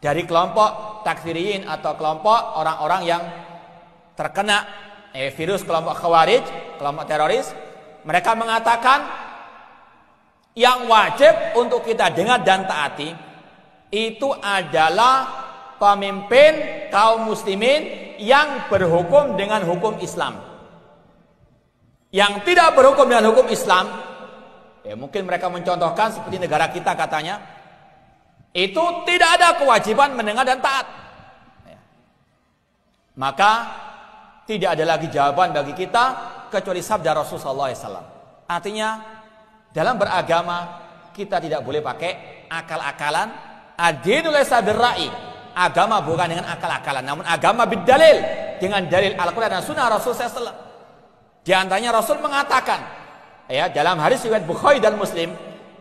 dari kelompok takfiriyin atau kelompok orang-orang yang terkena virus kelompok khawarij, kelompok teroris. Mereka mengatakan yang wajib untuk kita dengar dan taati itu adalah pemimpin kaum muslimin yang berhukum dengan hukum Islam. Yang tidak berhukum dengan hukum Islam, ya mungkin mereka mencontohkan seperti negara kita katanya, itu tidak ada kewajiban mendengar dan taat. Ya. Maka tidak ada lagi jawaban bagi kita kecuali sabda Rasulullah SAW. Artinya dalam beragama kita tidak boleh pakai akal-akalan. Ad-dinu laysa bir-ra'i. Agama bukan dengan akal-akalan, namun agama bid-dalil, dengan dalil Al-Quran dan Sunnah Rasulullah SAW. Di antaranya Rasul mengatakan, ya dalam hadis riwayat Bukhari dan Muslim.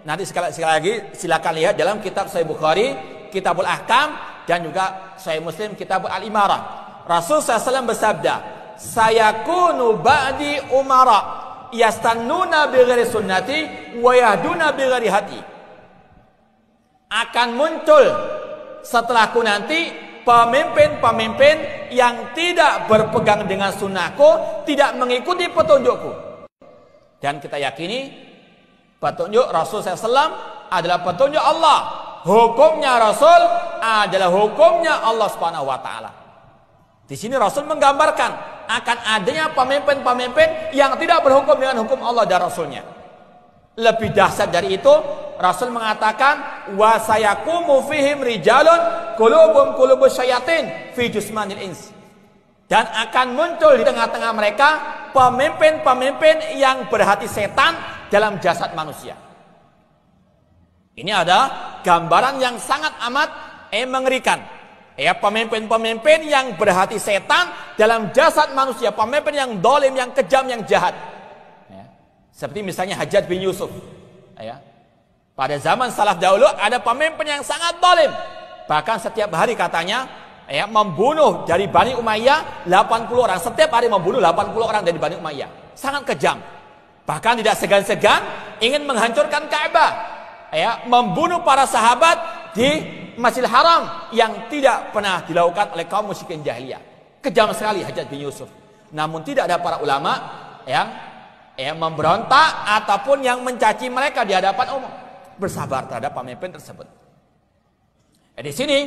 Nanti sekali lagi silakan lihat dalam kitab Sahih Bukhari, Kitabul Ahkam, dan juga Sahih Muslim, Kitabul Al-Imarah. Rasul SAW bersabda, sayakunu ba'di umara yastannuna bighairi sunnati wa yahduna bighairi hadi. Akan muncul setelahku nanti pemimpin-pemimpin yang tidak berpegang dengan sunnahku, tidak mengikuti petunjukku. Dan kita yakini petunjuk Rasul SAW adalah petunjuk Allah. Hukumnya Rasul adalah hukumnya Allah Subhanahu wa taala. Di sini Rasul menggambarkan akan adanya pemimpin-pemimpin yang tidak berhukum dengan hukum Allah dan Rasulnya. Lebih dahsyat dari itu, Rasul mengatakan wa sayaqumu fihim rijalun qulubum qulubus syayatin fi jusmanil ins. Dan akan muncul di tengah-tengah mereka pemimpin-pemimpin yang berhati setan dalam jasad manusia. Ini ada gambaran yang sangat amat mengerikan. Ya, pemimpin-pemimpin yang berhati setan dalam jasad manusia, pemimpin yang dolim, yang kejam, yang jahat. Ya. Seperti misalnya Hajjaj bin Yusuf. Ya. Pada zaman salaf dahulu ada pemimpin yang sangat dolim. Bahkan setiap hari katanya ya, membunuh dari Bani Umayyah 80 orang. Setiap hari membunuh 80 orang dari Bani Umayyah. Sangat kejam. Bahkan tidak segan-segan ingin menghancurkan Ka'bah. Ya, membunuh para sahabat di Masjidil Haram yang tidak pernah dilakukan oleh kaum musyrikin jahiliyah. Kejam sekali Hajjaj bin Yusuf. Namun tidak ada para ulama yang memberontak ataupun yang mencaci mereka di hadapan umum. Bersabar terhadap pemimpin tersebut. Di sini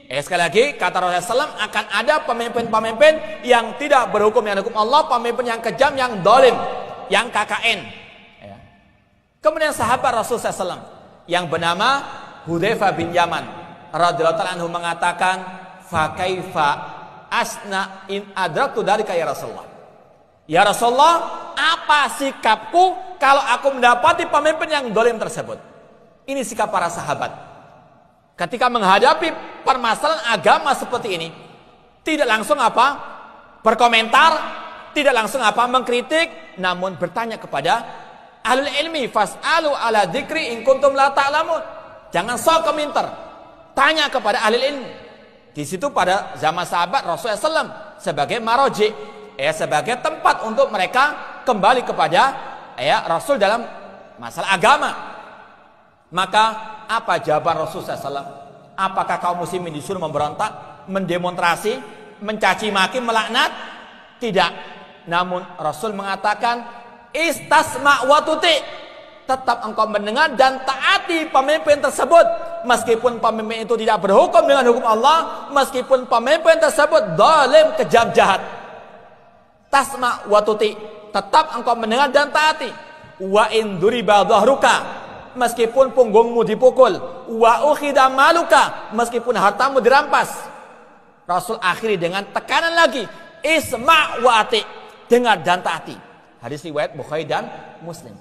sekali lagi kata Rasulullah SAW akan ada pemimpin-pemimpin yang tidak berhukum dengan hukum Allah, pemimpin yang kejam, yang dolim, yang KKN. Kemudian sahabat Rasulullah SAW yang bernama Hudzaifah bin Yaman radhiyallahu ta'ala anhu mengatakan, fa kaifa asna in adraktu dzalika ya Rasulullah. Ya Rasulullah, apa sikapku kalau aku mendapati pemimpin yang dolim tersebut? Ini sikap para sahabat. Ketika menghadapi permasalahan agama seperti ini, tidak langsung berkomentar, tidak langsung mengkritik, namun bertanya kepada ahlul ilmi, fas'alu ala dzikri in kuntum la ta'lamun. Jangan sok komentar, tanya kepada ahlul ilmi. Di situ pada zaman sahabat Rasulullah SAW sebagai maroji, sebagai tempat untuk mereka kembali kepada Rasul dalam masalah agama. Maka apa jawaban Rasulullah SAW? Apakah kaum muslimin disuruh memberontak, mendemonstrasi, mencaci maki, melaknat? Tidak. Namun Rasul mengatakan, istasma' wa tuti'. Tetap engkau mendengar dan taati pemimpin tersebut. Meskipun pemimpin itu tidak berhukum dengan hukum Allah, meskipun pemimpin tersebut zalim, kejam, jahat. Tasma' wa tuti'. Tetap engkau mendengar dan taati. Wa in duriba dhahruka. Meskipun punggungmu dipukul, wa ukhida maluka, meskipun hartamu dirampas. Rasul akhiri dengan tekanan lagi, isma' wa ati, dengar dan taati. Hadis riwayat Bukhari dan Muslim.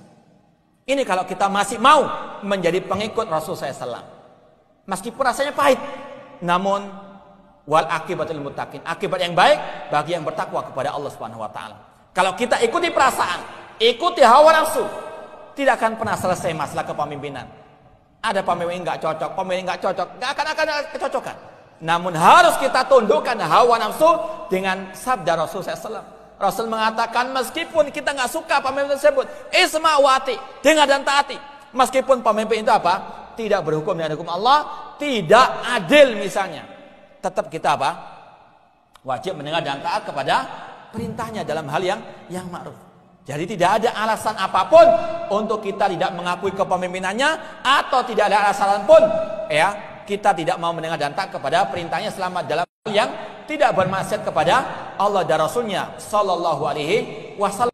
Ini kalau kita masih mau menjadi pengikut Rasul SAW, meskipun rasanya pahit, namun wal akibatul muttaqin, akibat yang baik bagi yang bertakwa kepada Allah Subhanahu wa taala. Kalau kita ikuti perasaan, ikuti hawa nafsu, tidak akan pernah selesai masalah kepemimpinan. Ada pemimpin nggak cocok, pemimpin nggak cocok, nggak akan ada kecocokan. Namun harus kita tundukkan hawa nafsu dengan sabda Rasul SAW. Rasul mengatakan meskipun kita nggak suka pemimpin tersebut, isma' wa ati, dengar dan taati. Meskipun pemimpin itu tidak berhukum dengan hukum Allah, tidak adil misalnya, tetap kita apa? Wajib mendengar dan taat kepada perintahnya dalam hal yang ma'ruf. Jadi tidak ada alasan apapun untuk kita tidak mengakui kepemimpinannya, atau tidak ada alasan pun ya kita tidak mau mendengar dan taat kepada perintahnya selama dalam hal yang tidak bermaksiat kepada Allah dan Rasulnya Sallallahu Alaihi Wasallam.